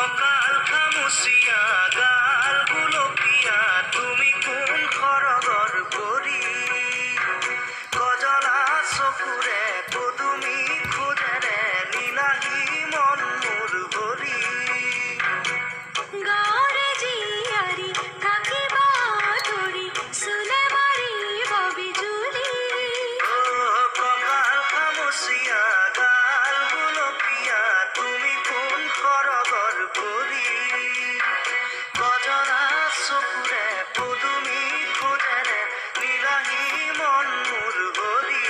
কঁকাল খামুচিয়া গাল গুলপীয়া তুমি কোন খৰগৰ পৰি কজলা চকুৰে পদুমী খোজেৰে নীলাহী মন মোৰ ভৰি গাঁৱৰে জীয়াৰী থাকিবা ধৰি চুলে মাৰিব বিজুলী কঁকাল খামুচিয়া গাল গুলপীয়া তুমি কোন খৰগৰ পৰি কজলা চকুৰে পদুমী খোজেৰে নীলাহী মন মোৰ ভৰি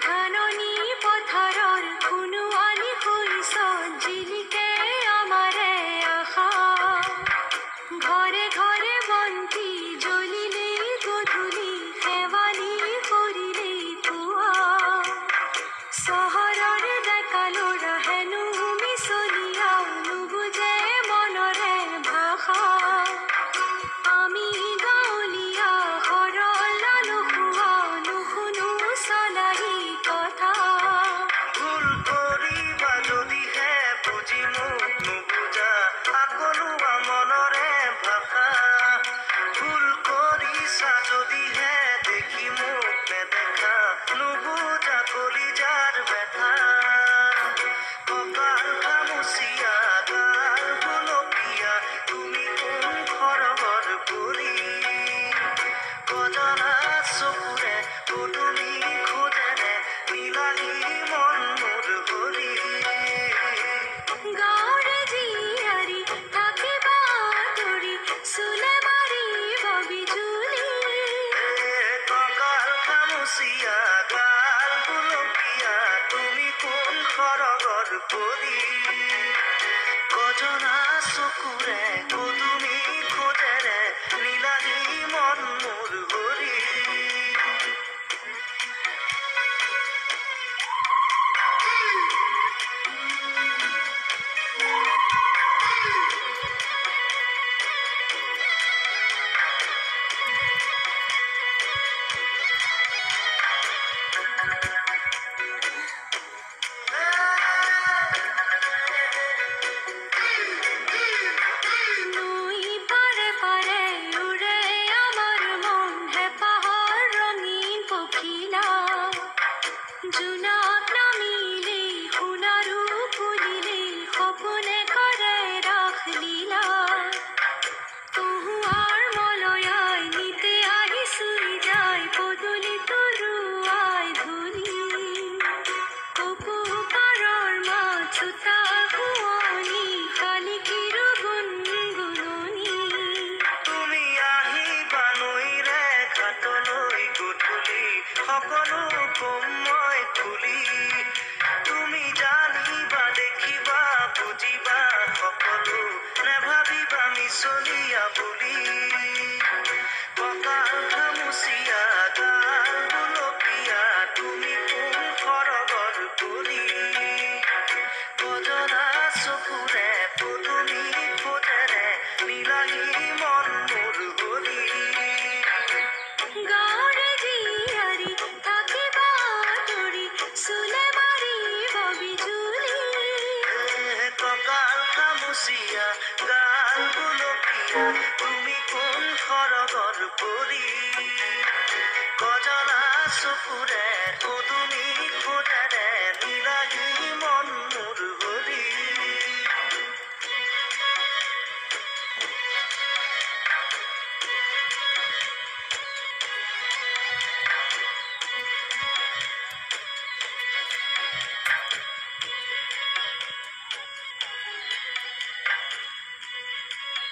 ধাননি পথাৰৰ সোণোৱালী শৈশৱ জিলিকে আমাৰে আশা ঘৰে ঘৰে বন্তি জ্বলিলেই গধূলি শেৱালি কৰিলেই পুৱা চহৰৰ ডেকা ল'ৰা হেনো মিছলীয়া নুবুজে মনৰে ভাষা আমি গাঁৱলীয়া সৰল নোহোৱা নুশুনো চলাহী কথা ভুল কৰিবা যদিহে বুজি মোক নুবুজা আকলুৱা মনৰে ভাষা ভুল কৰিছা যদিহে দেখি মোক নেদেখা নুবুজা কলিজাৰ ব্যথা কঁকাল খামুচিয়া গাল গুলপীয়া তুমি কোন খৰগৰ পৰি কজলা চকুৰে পদুমী খোজেৰে নীলাহী মন মোৰ ভৰি গাঁৱৰে জীয়াৰী থাকিবা ধৰি চুলে মাৰিব বিজুলী কঁকাল খামুচিয়া গাল গুলপীয়া তুমি কোন খৰগৰ পৰি কজলা চকুৰে পদুমী খোজেৰে নীলাহী মন মোৰ ভৰি নৈ পাৰে পাৰে উৰে আমাৰ মন হেঁপাহৰ ৰঙীন পখিলা জোনাক নামিলেই সোণাৰু ফুলিলেই সপোনে কৰে ৰাসলীলা তহুৱাৰ মলয়াই নিতে আহি চুই যায় পদূলি তৰুৱাই ধূলি কপৌ পাৰৰ মাত চোতাল শুৱনি শালিকীৰ গুণগুণনি তুমি আহিবা নৈৰে ঘাটলৈ গধূলি সকলো কম মই খুলি তুমি জানিবা দেখিবা বুজিবা সকলো নেভাবিবা মিছলীয়া বুলি কঁকাল খামুচিয়া গাল গুলপীয়া তুমি কোন খৰগৰ পৰি কজলা চকুৰে পদুমী খোজেৰে নীলাহী মন মোৰ ভৰি গাঁৱৰে জীয়াৰী থাকিবা ধৰি চুলে মাৰিব বিজুলী কঁকাল খামুচিয়া গাল গুলপীয়া তুমি কোন খৰগৰ পৰি কজলা চকুৰে পদুমী খোজেৰে